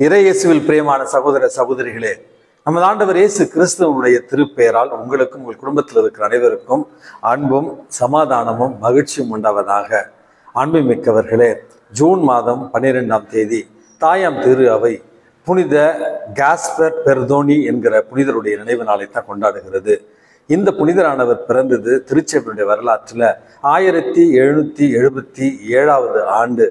இறையேசுவில் பிரியமான சகோதர சகோதரிகளே, நமது ஆண்டவர் இயேசு கிறிஸ்துவனுடைய திருப்பெயரால் உங்களுக்கும் உங்கள் குடும்பத்தில் இருக்கிற அனைவருக்கும் அன்பும் சமாதானமும் மகிழ்ச்சியும் உண்டாவதாக. அன்பு மிக்கவர்களே, ஜூன் மாதம் 12ஆம் தேதி தாயாம் திரு அவை புனித காஸ்பர் பெர்தோனி என்கிற புனிதருடைய நினைவு நாளை தான் கொண்டாடுகிறது. இந்த புனிதரானவர் பிறந்தது திருச்சபையுடைய வரலாற்றில் 1777 ஆண்டு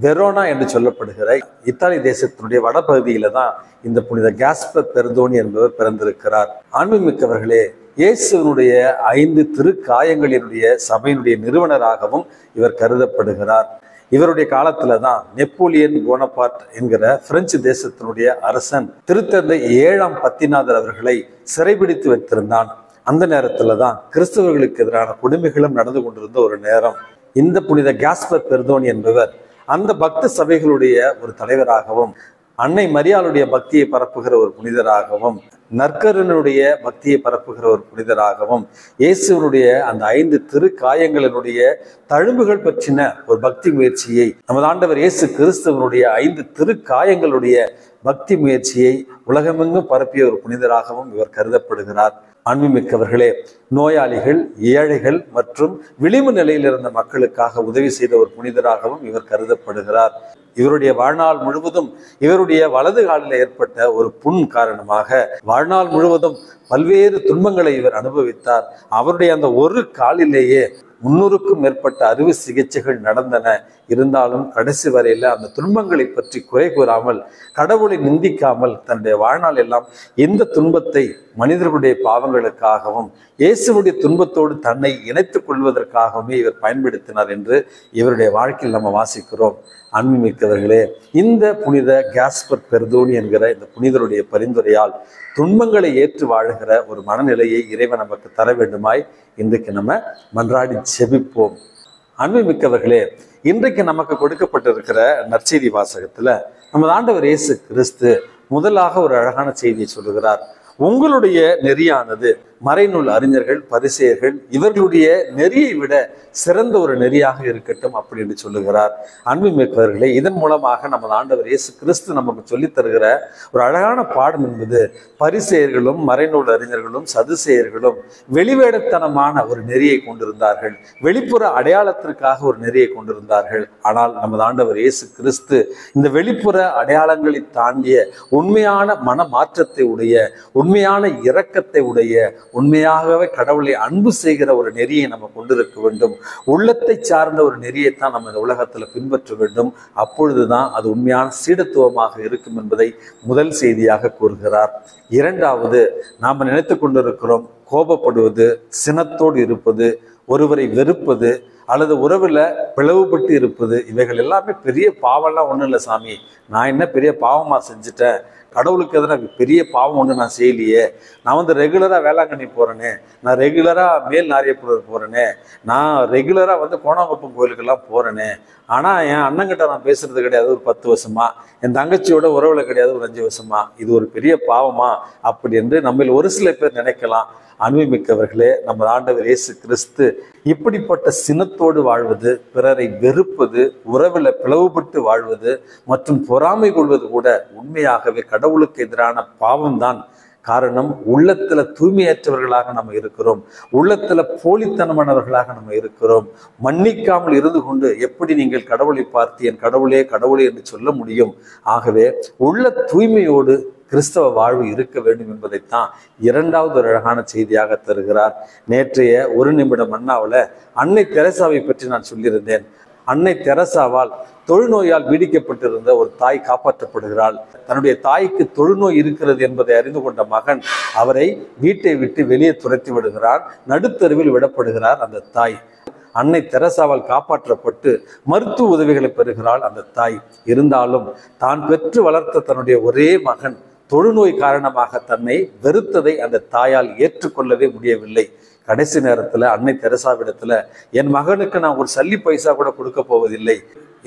வெரோனா என்று சொல்லப்படுகிற இத்தாலி தேசத்தினுடைய வடபகுதியில தான் இந்த புனித காஸ்பர் பெர்தோனி என்பவர் பிறந்திருக்கிறார். அன்புமிக்கவர்களே, இயேசுனுடைய 5 திருக்காயங்களினுடைய சபையினுடைய நிறுவனராகவும் இவர் கருதப்படுகிறார். இவருடைய காலத்துல தான் நெப்போலியன் போனபார்ட் என்கிற பிரெஞ்சு தேசத்தினுடைய அரசன் திருத்தந்தை 7ஆம் பத்திநாதர் அவர்களை சிறைபிடித்து வைத்திருந்தான். அந்த நேரத்துல தான் கிறிஸ்தவர்களுக்கு எதிரான கொடுமைகளும் நடந்து கொண்டிருந்த ஒரு நேரம். இந்த புனித காஸ்பர் பெர்தோனி என்பவர் அந்த பக்த சபைகளுடைய ஒரு தலைவராகவும், அன்னை மரியாளுடைய பக்தியை பரப்புகிற ஒரு புனிதராகவும், நற்கருனுடைய பக்தியை பரப்புகிற ஒரு புனிதராகவும், இயேசுவனுடைய அந்த 5 திருக்காயங்களினுடைய தழும்புகள் பற்றின ஒரு பக்தி முயற்சியை, நமது ஆண்டவர் இயேசு கிறிஸ்துவனுடைய 5 திருக்காயங்களுடைய பக்தி முயற்சியை உலகமெங்கும் பரப்பிய ஒரு புனிதராகவும் இவர் கருதப்படுகிறார். அன்புமிக்கவர்களே, நோயாளிகள், ஏழைகள் மற்றும் விளிம்பு நிலையில் இருந்த மக்களுக்காக உதவி செய்த ஒரு புனிதராகவும் இவர் கருதப்படுகிறார். இவருடைய வாழ்நாள் முழுவதும் இவருடைய வலது காலில் ஏற்பட்ட ஒரு புண் காரணமாக வாழ்நாள் முழுவதும் பல்வேறு துன்பங்களை இவர் அனுபவித்தார். அவருடைய அந்த ஒரு காலிலேயே 300க்கும் மேற்பட்ட அறுவை சிகிச்சைகள் நடந்தன. இருந்தாலும் கடைசி வரையில அந்த துன்பங்களை பற்றி குறை கூறாமல், கடவுளை நிந்திக்காமல், தன்னுடைய வாழ்நாள் எல்லாம் எந்த துன்பத்தை மனிதர்களுடைய பாவங்களுக்காகவும் இயேசுடைய துன்பத்தோடு தன்னை இணைத்துக் கொள்வதற்காகவுமே இவர் பயன்படுத்தினார் என்று இவருடைய வாழ்க்கையில் நம்ம வாசிக்கிறோம். அன்புமிக்கவர்களே, இந்த புனித காஸ்பர் பெர்தோனி என்கிற இந்த புனிதருடைய பரிந்துரையால் துன்பங்களை ஏற்று வாழுகிற ஒரு மனநிலையை இறைவன் நமக்கு தர வேண்டுமாய் இன்றைக்கு நம்ம மன்றாடி செபிப்போம். அன்புமிக்கவர்களே, இன்றைக்கு நமக்கு கொடுக்கப்பட்டிருக்கிற நற்செய்தி வாசகத்துல நமது ஆண்டவர் இயேசு கிறிஸ்து முதலாக ஒரு அழகான செய்தியை சொல்லுகிறார். உங்களுடைய நெறியானது மறைநூல் அறிஞர்கள், பரிசேயர்கள் இவர்களுடைய நெறியை விட சிறந்த ஒரு நெறியாக இருக்கட்டும் அப்படி என்று சொல்லுகிறார். அன்புமிக்கவர்களே, இதன் மூலமாக நமது ஆண்டவர் இயேசு கிறிஸ்து நமக்கு சொல்லித் தருகிற ஒரு அழகான பாடம் என்பது, பரிசேயர்களும் மறைநூல் அறிஞர்களும் சதுசேயர்களும் வெளிவேடத்தனமான ஒரு நெறியை கொண்டிருந்தார்கள், வெளிப்புற அடையாளத்திற்காக ஒரு நெறியை கொண்டிருந்தார்கள். ஆனால் நமது ஆண்டவர் இயேசு கிறிஸ்து இந்த வெளிப்புற அடையாளங்களை தாண்டிய உண்மையான மன மாற்றத்தை உடைய, உண்மையான இரக்கத்தை உடைய, உண்மையாகவே கடவுளை அன்பு செய்கிற ஒரு நெறியை நம்ம கொண்டிருக்க வேண்டும். உள்ளத்தை சார்ந்த ஒரு நெறியைத்தான் நம்ம இந்த உலகத்துல பின்பற்ற வேண்டும். அப்பொழுதுதான் அது உண்மையான சீடத்துவமாக இருக்கும் என்பதை முதல் செய்தியாக கூறுகிறார். இரண்டாவது, நாம் நினைத்து கொண்டிருக்கிறோம் கோபப்படுவது, சினத்தோடு இருப்பது, ஒருவரை வெறுப்பது அல்லது உறவுல பிளவுபட்டு இருப்பது, இவைகள் எல்லாமே பெரிய பாவம்லாம் ஒன்றும் இல்லை சாமி, நான் என்ன பெரிய பாவமா செஞ்சுட்டேன், கடவுளுக்கு எதனா பெரிய பாவம் ஒன்று நான் செய்யலையே, நான் ரெகுலராக வேளாங்கண்ணி போகிறேனே, நான் ரெகுலராக மேல் நாரியப்புழர் போகிறேனே, நான் ரெகுலராக கோணாங்குப்பம் கோயிலுக்கெல்லாம் போகிறேனே, ஆனால் என் அண்ணங்கிட்ட நான் பேசுறது கிடையாது ஒரு 10 வருஷமா, என் தங்கச்சியோட உறவுல கிடையாது ஒரு 5 வருஷமா, இது ஒரு பெரிய பாவமா அப்படி என்று நம்ம ஒரு சில பேர் நினைக்கலாம். அன்புமிக்கவர்களே, நம்ம ஆண்டவர் இயேசு கிறிஸ்து இப்படிப்பட்ட சினத்தோடு வாழ்வது, பிறரை வெறுப்பது, உறவில் பிளவுபட்டு வாழ்வது மற்றும் பொறாமை கொள்வது கூட உண்மையாகவே கடவுளுக்கு எதிரான பாவம்தான். காரணம், உள்ளத்துல தூய்மையற்றவர்களாக நம்ம இருக்கிறோம், உள்ளத்துல போலித்தனமானவர்களாக நம்ம இருக்கிறோம். மன்னிக்காமல் இருந்து கொண்டு எப்படி நீங்கள் கடவுளை பார்த்து என் கடவுளே கடவுளே என்று சொல்ல முடியும்? ஆகவே உள்ள தூய்மையோடு கிறிஸ்தவ வாழ்வு இருக்க வேண்டும் என்பதைத்தான் இரண்டாவது ஒரு அழகான செய்தியாக தருகிறார். நேற்றைய ஒரு நிமிடம் அண்ணாவில் அன்னை தெரசாவை பற்றி நான் சொல்லியிருந்தேன். அன்னை தெரசாவால் தொழுநோயால் பீடிக்கப்பட்டிருந்த ஒரு தாய் காப்பாற்றப்படுகிறாள். தன்னுடைய தாய்க்கு தொழுநோய் இருக்கிறது என்பதை அறிந்து கொண்ட மகன் அவரை வீட்டை விட்டு வெளியே துரத்தி விடுகிறான். நடுத்தருவில் விடப்படுகிறார் அந்த தாய். அன்னை தெரசாவால் காப்பாற்றப்பட்டு மருத்துவ உதவிகளை பெறுகிறாள் அந்த தாய். இருந்தாலும் தான் பெற்று வளர்த்த தன்னுடைய ஒரே மகன் தொழுநோய் காரணமாக தன்னை வெறுத்ததை அந்த தாயால் ஏற்றுக்கொள்ளவே முடியவில்லை. கடைசி நேரத்துல அன்னை தெரசாவிடத்துல, என் மகனுக்கு நான் ஒரு சல்லி பைசா கூட கொடுக்க போவதில்லை,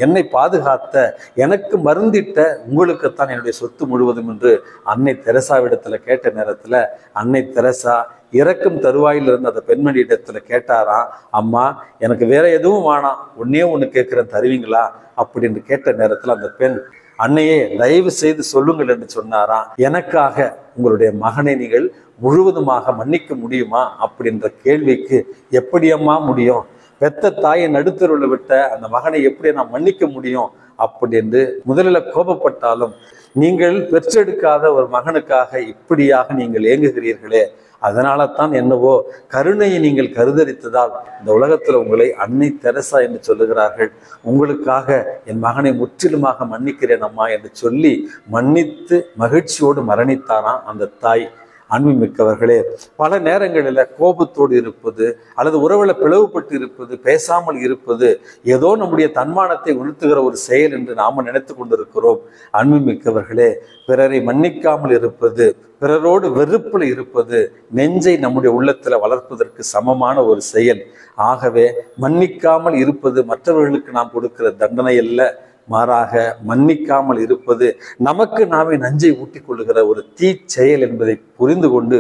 என்னை பாதுகாத்த, எனக்கு மருந்திட்ட உங்களுக்குத்தான் என்னுடைய சொத்து முழுவதும் என்று அன்னை தெரசாவிடத்துல கேட்ட நேரத்துல அன்னை தெரசா இறக்கும் தருவாயில் இருந்த அந்த பெண்மணி இடத்துல கேட்டாராம், அம்மா எனக்கு வேற எதுவும் வேணாம், ஒன்னே ஒன்று கேட்குறேன் தருவீங்களா அப்படின்னு கேட்ட நேரத்துல அந்த பெண் அன்னையே தயவு செய்து சொல்லுங்கள் என்று சொன்னாராம். எனக்காக உங்களுடைய மகனை நீங்கள் முழுவதுமாக மன்னிக்க முடியுமா அப்படின்ற கேள்விக்கு எப்படியம்மா முடியும், பெத்த தாயை நடுத்தருவில் விட்ட அந்த மகனை எப்படி நான் மன்னிக்க முடியும் அப்படின்னு முதலில் கோபப்பட்டாலும், நீங்கள் பெற்றெடுக்காத ஒரு மகனுக்காக இப்படியாக நீங்கள் ஏங்குகிறீர்களே, அதனால தான் என்னவோ கருணையை நீங்கள் கருதரித்ததால் இந்த உலகத்தில் உங்களை அன்னை தெரசா என்று சொல்லுகிறார்கள். உங்களுக்காக என் மகனை முற்றிலுமாக மன்னிக்கிறேன் அம்மா என்று சொல்லி மன்னித்து மகிழ்ச்சியோடு மரணித்தாராம் அந்த தாய். அன்புமிக்கவர்களே, பல நேரங்களில் கோபத்தோடு இருப்பது அல்லது உறவுல பிளவுபட்டு இருப்பது, பேசாமல் இருப்பது ஏதோ நம்முடைய தன்மானத்தை உணர்த்துகிற ஒரு செயல் என்று நாம நினைத்து கொண்டிருக்கிறோம். அன்புமிக்கவர்களே, பிறரை மன்னிக்காமல் இருப்பது, பிறரோடு வெறுப்பில் இருப்பது நெஞ்சை நம்முடைய உள்ளத்துல வளர்ப்பதற்கு சமமான ஒரு செயல். ஆகவே மன்னிக்காமல் இருப்பது மற்றவர்களுக்கு நாம் கொடுக்கிற தண்டனை அல்ல, மாறாக மன்னிக்காமல் இருப்பது நமக்கு நாமே நஞ்சை ஊட்டிக் கொள்ளுகிற ஒரு தீ செயல் என்பதை புரிந்து கொண்டு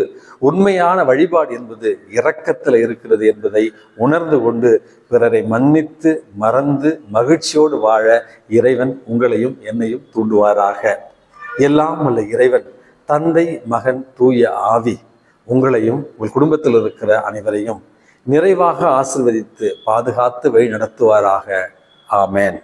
உண்மையான வழிபாடு என்பது இரக்கத்தில் இருக்கிறது என்பதை உணர்ந்து கொண்டு பிறரை மன்னித்து மறந்து மகிழ்ச்சியோடு வாழ இறைவன் உங்களையும் என்னையும் தூண்டுவாராக. எல்லாம் வல்ல இறைவன் தந்தை, மகன், தூய ஆவி உங்களையும் உங்கள் குடும்பத்தில் இருக்கிற அனைவரையும் நிறைவாக ஆசீர்வதித்து பாதுகாத்து வழி நடத்துவாராக. ஆமேன்.